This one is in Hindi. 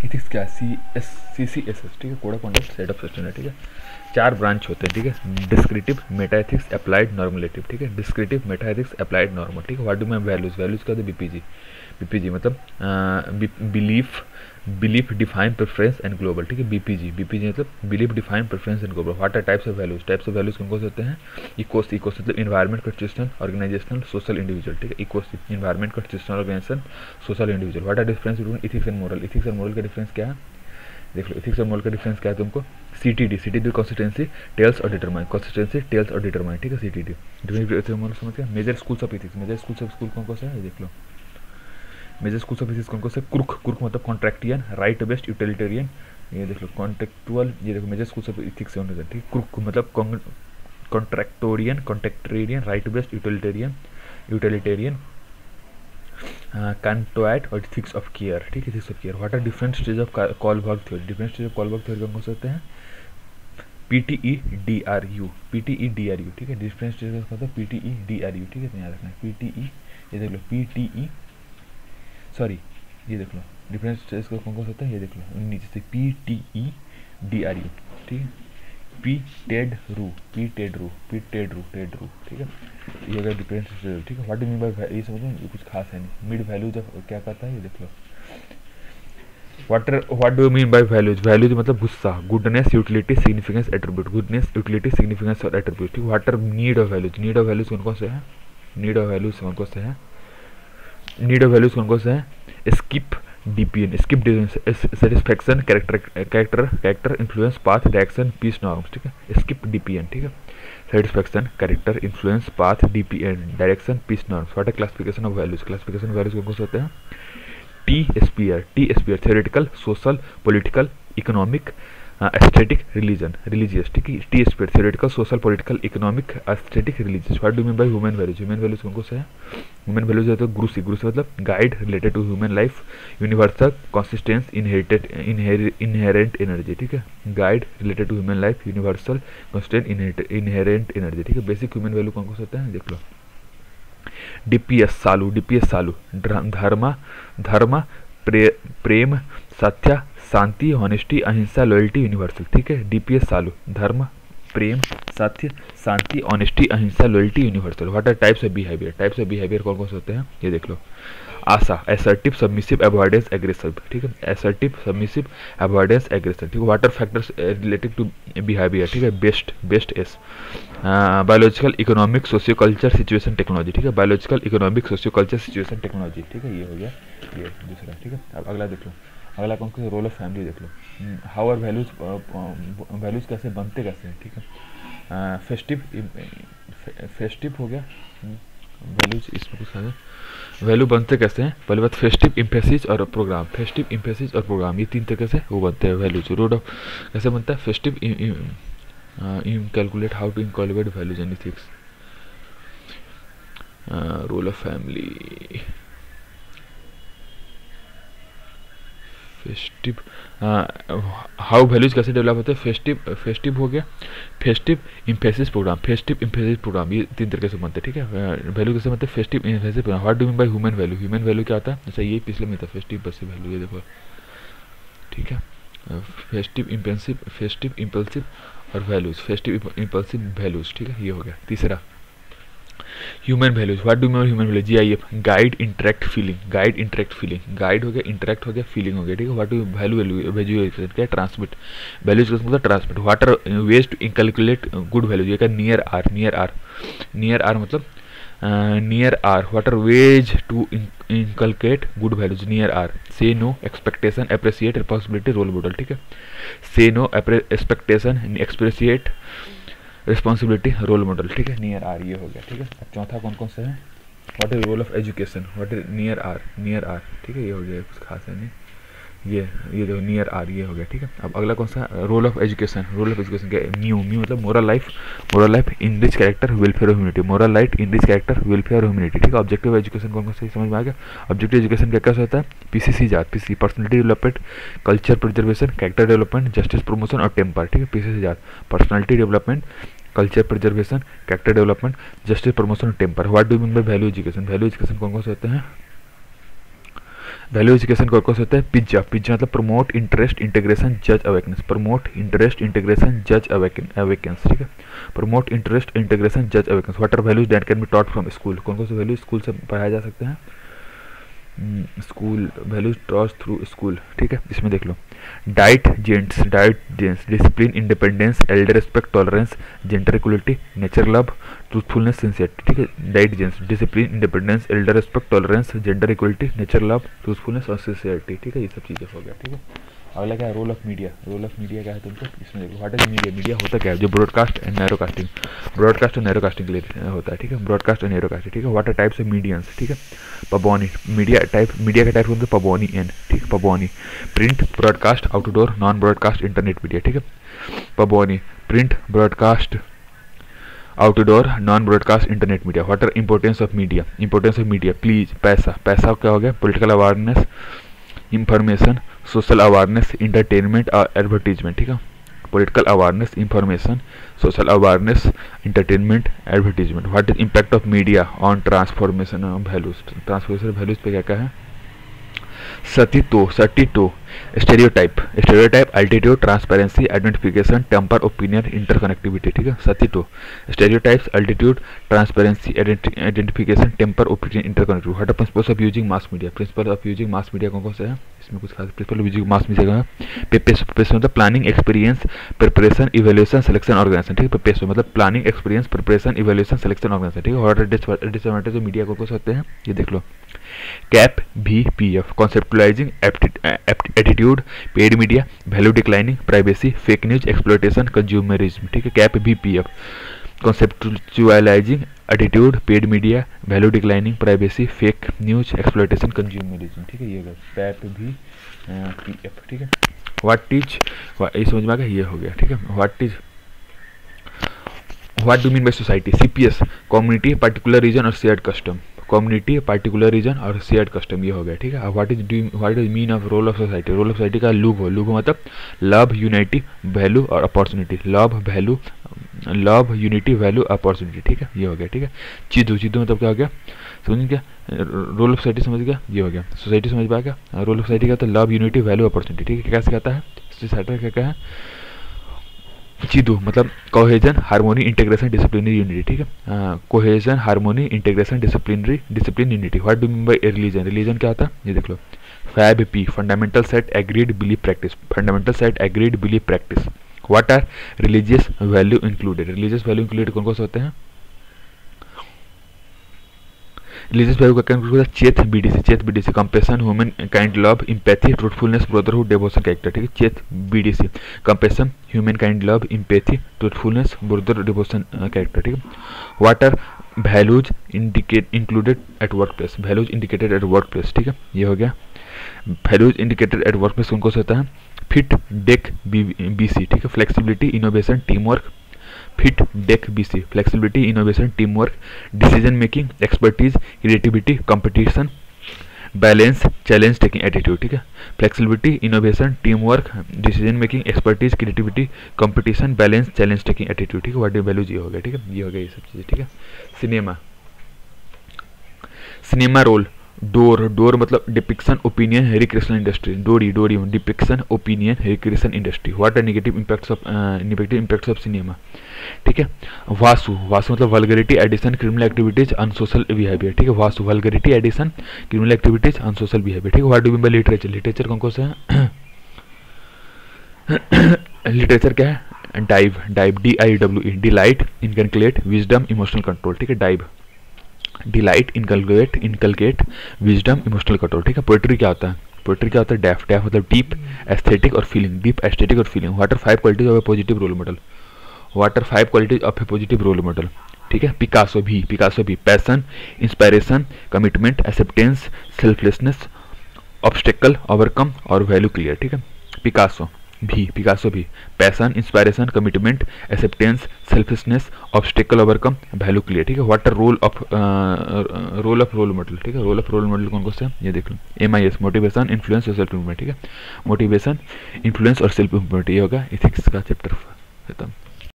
इथिक्स क्या है, CCSS, ठीक है, code of conduct set of system है, ठीक है। 4 ब्रांच होते हैं, ठीक है, descriptive, meta ethics, applied, normative, ठीक है। Descriptive, meta ethics, applied, normal, ठीक है। What do mean values, values का BPG, BPG मतलब belief define preference and global, ठीक है। BPG, BPG मतलब belief define preference and global. What are types of values, types of values कौन कौन से होते हैं? इकोस, इकोस मतलब environment, constitutional, organizational, social, individual, ठीक है। इकोस environment, constitutional, organization, social, individual. What are difference between ethics and moral, ethics and moral का डिफरेंस क्या है? देख लो, इथिक्स और मोरल का डिफरेंस क्या है तुमको? CTD, CTD कॉन्स्टिट्यूंसी, टेल्स और डिटरमाइन, कॉन्स्टिट्यूंसी, टेल्स और डिटरमाइन, ठीक है। CTD मोरल समझ गया। Major schools of ethics, major schools of school कौन कौन से है? ये देख लो, मेजर स्कूल्स ऑफ इथिक्स कौन कौन से? कुर्क, कुर्क मतलब कॉन्ट्रैक्टियन, राइट बेस्ड, यूटिलिटेरियन, ये देख लो कॉन्टेक्चुअल, ये देखो मेजर स्कूल्स ऑफ इथिक्स है, ठीक है। कुर्क मतलब contractarian, contractarian, right based, utilitarian, utilitarian, Kantian और इथिक्स ऑफ केयर, ठीक है। Ethics of care. What are different stage of Kohlberg theory, different stage of Kohlberg theory कौन कौन से होते हैं? PTE DRU, ठीक है। डिफरेंट स्टेज का मतलब PTE DRU, ठीक है, तो याद रखना है PTE, ये देख लो PTE, सॉरी ये देख लो डिफरेंट स्टेज का कौन कौन से होता है, ये देख लो नीचे से PTE DRU, ठीक है। पी टेड रू, ठीक है, ये अगर डिफरेंट स्टेज, ठीक है। व्हाट डू मीन बाय, ये समझो ये कुछ खास है नहीं। मिड वैल्यू जब क्या कहता है, ये देख लो। What do mean by values, values मतलब गुस्सा, goodness, utility, significance, attribute, goodness, utility, significance और एट्रीब्यूट, ठीक है। What are need of values, need of values कौन कौन से हैं? नीड ऑफ वैल्यूज कौन कौन से हैं? नीड ऑफ वैल्यूज कौन कौन से हैं? Skip DPN, skip satisfaction, character influence, path, direction, peace, norms, ठीक है। स्किप DPN, ठीक है। Satisfaction, character influence, path, DPN, direction, peace, norms. What are classification of values, classification of values कौन कौन से होते हैं? T spear, theoretical, social, political, economic, aesthetic, religious, ठीक है। T spear, theoretical, social, political, economic, aesthetic, religious. What do mean by human values, human values कौन कौन से हैं? ह्यूमन वैल्यूज होते हैं गुरुसी, गुरुसी मतलब guide related to human life, universal, consistence, inherent energy, ठीक है। Guide related to human life, universal, consistent, inherent energy, ठीक है। बेसिक ह्यूमन वैल्यू कौन कौन से होते हैं, देख लो। DPS सालू, dharma, prem, satya, shanti, honesty, ahimsa, loyalty, universal, ठीक है। DPS सालू, dharma, prem, satya, shanti, honesty, ahimsa, loyalty, universal. What are types of behaviour, types of behaviour कौन कौन से होते हैं, ये देख लो। आशा, असर्टिव, सबमिसिव, अवॉइडेंस, एग्रेसिव, ठीक है। असर्टिव, सबमिसिव, अवॉइडेंस, एग्रेसिव, ठीक है। What are factors related to behaviour, ठीक है। Best S, biological, economic, socio culture, situation, technology, ठीक है। Biological, economic, socio culture, situation, technology, ठीक है, ये हो गया, ये दूसरा, ठीक है। अब अगला देख लो, अगला कौन सा? रोल ऑफ फैमिली देख लो। हाउ आर वैल्यूज, वैल्यूज कैसे बनते कैसे हैं, ठीक है। फेस्टिव हो गया, वैल्यूज इसमें कुछ है, वैल्यू बनते कैसे हैं? पहले बात फेस्टिव, इम्फेसिस और प्रोग्राम, फेस्टिव, इम्फेसिस और प्रोग्राम, ये 3 तरीके से वो बनते हैं वैल्यूज। रोड ऑफ कैसे बनता है? Festive, calculate how to inculcate values and ethics, role of family, festive, how values कैसे डेवलप होते हैं? फेस्टिव हो गया, festive, emphasis, program, festive, emphasis, program, ये 3 तरीके से बनते हैं, ठीक है। वैल्यू कैसे बनते हैं? Festive, emphasis, programme. What do mean by human value, human value क्या होता है? जैसे ये पिछले में था फेस्टिव, इम्पल्सिव वैल्यू, ये देखो, ठीक है। फेस्टिव, इम्पल्सिव और वैल्यूज, फेस्टिव, इम्पल्सिव, वैल्यूज, ठीक है, ये हो गया। तीसरा human values, what do mean human value? GIF, guide, interact, feeling, guide, interact, feeling, guide हो गया, इंटरेक्ट हो गया, फीलिंग हो गया, ठीक है। व्हाट डू वैल्यू क्या? ट्रांसमिट, वैल्यूज का मतलब transmit. What are ways to calculate good values, ये क्या? नियर आर, मतलब near R. What are ways to inculcate good values? Near R, say no, expectation, appreciate, responsibility, role model, ठीक है। Say no, expectation, appreciate, responsibility, role model, ठीक है। नियर आर, ये हो गया, ठीक है। अब चौथा कौन कौन सा है? What is role of education, what is near R, ठीक है, ये हो गया, कुछ खास है नहीं, ये देखो नियर आर, ये हो गया, ठीक है। अब अगला कौन सा? रोल ऑफ एजुकेशन, क्या? म्यू मतलब moral life, enrich character, welfare of humanity, moral life, enrich character, welfare of humanity, ठीक है। ऑब्जेक्टिव एजुकेशन कौन कौन सा समझ में आ गया? ऑब्जेक्टिव एजुकेशन क्या क्या होता है? PCC जात, PC, personality development, culture preservation, character development, justice promotion और टेम्पर, ठीक है। PCC जात, personality development, culture preservation, character development, justice promotion और temper. What do mean by value education, value education कौन कौन से होते हैं? वैल्यू एजुकेशन का कोर्स होता है पिज्जा। पिज्जा मतलब प्रमोट इंटरेस्ट इंटीग्रेशन जज अवेकनेस, प्रमोट इंटरेस्ट इंटीग्रेशन जज अवेकेंस, ठीक है, प्रमोट इंटरेस्ट इंटीग्रेशन जज awakeness. What are values that can be taught from school, कौन कौन से वैल्यूज स्कूल से पढ़ाए जा सकते हैं, school values taught through school, ठीक है, इसमें देख लो, diligence discipline independence elder respect tolerance gender equality nature love truthfulness sincerity, ठीक है, diligence discipline independence elder respect tolerance gender equality nature love truthfulness और सिंसियरिटी, ठीक है, ये सब चीज़ें हो गया, ठीक है। अगला क्या है, role of media. Role of media क्या है तुमको इसमें देखो, व्हाट इज मीडिया, मीडिया होता क्या है, जो broadcast and narrow casting, broadcast और नैरो कास्टिंग के लिए होता है, ठीक है, ब्रॉडकास्ट और नैरो कास्टिंग, ठीक है। What are types of mediums, ठीक है, पबोनी मीडिया टाइप, मीडिया का टाइप होता है पबोनी एन, ठीक है, पबोनी print broadcast outdoor non broadcast internet media, ठीक है, पबोनी print broadcast outdoor non broadcast internet media. What are importance of media, importance of media please, पैसा, पैसा क्या हो गया, political awareness information social awareness entertainment और एडवर्टीजमेंट, ठीक है, political awareness information social awareness entertainment advertisement. What is impact of media on transformation of values, transformation values पे क्या क्या है, सतीतो stereotype altitude transparency identification temper opinion interconnectivity, ठीक है, सतीतो stereotypes altitude transparency identification temper opinion interconnectivity. What are principles of using mass media, principle of using mass media कौन कौन से है, इसमें कुछ खास principle of using mass media है, पेपेसो मतलब planning experience preparation evaluation selection organisation, ठीक है, पेपेसो मतलब planning experience preparation evaluation selection organisation, ठीक है। What are disadvantage of media कौन कौन से होते हैं, ये देख लो, cap VPF conceptualising attitude paid media value declining privacy fake news exploitation consumerism, ठीक है, cap VPF conceptualising attitude paid media value declining privacy fake news exploitation consumerism, ठीक है, ये होगा कैप VPF, ठीक है। व्हाट इज ये समझ में आ गया, ये हो गया, ठीक है। What do mean by society, CPS community particular region और shared custom, community particular region और शेयर्ड कस्टम, ये हो गया, ठीक है। What is mean of role of society, role of society का लूब मतलब लव यूनिटी वैल्यू और opportunity, love unity value opportunity, ठीक है, ये हो गया, ठीक है। चीदू मतलब क्या हो गया, समझ क्या, रोल ऑफ सोसाइटी समझ गया, ये हो गया, सोसाइटी समझ में आ गया, रोल ऑफ सोसाइटी का तो लव यूनिटी वैल्यू अपॉर्चुनिटी, ठीक है, कैसे कहता है सोसाइटी क्या क्या है, चीदू मतलब cohesion harmony integration disciplinary unity, ठीक है, cohesion harmony integration discipline unity. What do mean by religion, religion क्या होता है, ये देख लो, FAB fundamental set agreed belief practice, fundamental set agreed belief practice. What are religious value included, religious value included कौन कौन से होते हैं, रिलीजियस वैल्यू का होता है चेत BDC compassion human kind love empathy truthfulness brotherhood devotion character, ठीक है, चेत BDC compassion human kind love empathy truthfulness brother devotion character, ठीक है। What are values included at work place, values indicated at work place, ठीक है, ये हो गया, values indicated at work place कौन से होता है, फिट डेक BC, ठीक है, flexibility innovation team work, fit deck BC flexibility innovation team work decision making expertise creativity competition balance challenge taking attitude, ठीक है, flexibility innovation team work decision making expertise creativity competition balance challenge taking attitude, ठीक है। व्हाट वैल्यूज ये हो गया, ठीक है, ये हो गया ये सब चीज़ें, ठीक है। सिनेमा रोल डोर मतलब डिपिक्शन ओपिनियन रिक्रिएशनल इंडस्ट्री, डोरी depiction opinion recreation industry. What are negative impacts of cinema, ठीक है। वासु मतलब vulgarity addition criminal activities unsocial behaviour, ठीक है, वासु vulgarity addition criminal activities unsocial behaviour, ठीक है। What do mean by literature कौन कौन से हैं, लिटरेचर क्या है, dive DIWE delight inculcate wisdom emotional control, ठीक है, dive delight inculcate wisdom emotional control, ठीक है। पोएट्री क्या होता है, डेफ मतलब डीप एस्थेटिक और feeling. What are 5 qualities of a positive role model, ठीक है। पिकासो भी passion inspiration commitment acceptance selflessness obstacle overcome और वैल्यू क्लियर, ठीक है। पिकासो भी passion inspiration commitment acceptance selflessness obstacle overcome value clear, ठीक है। What are role of role model, ठीक है, रोल ऑफ रोल मॉडल कौन कौन से ये देख लो, MIS मोटिवेशन इन्फ्लुएंस और सेल्फ इम्प्रूवमेंट, ठीक है, मोटिवेशन इन्फ्लुएंस और सेल्फ इम्प्रूवमेंट, ये होगा इथिक्स का चैप्टर खत्म।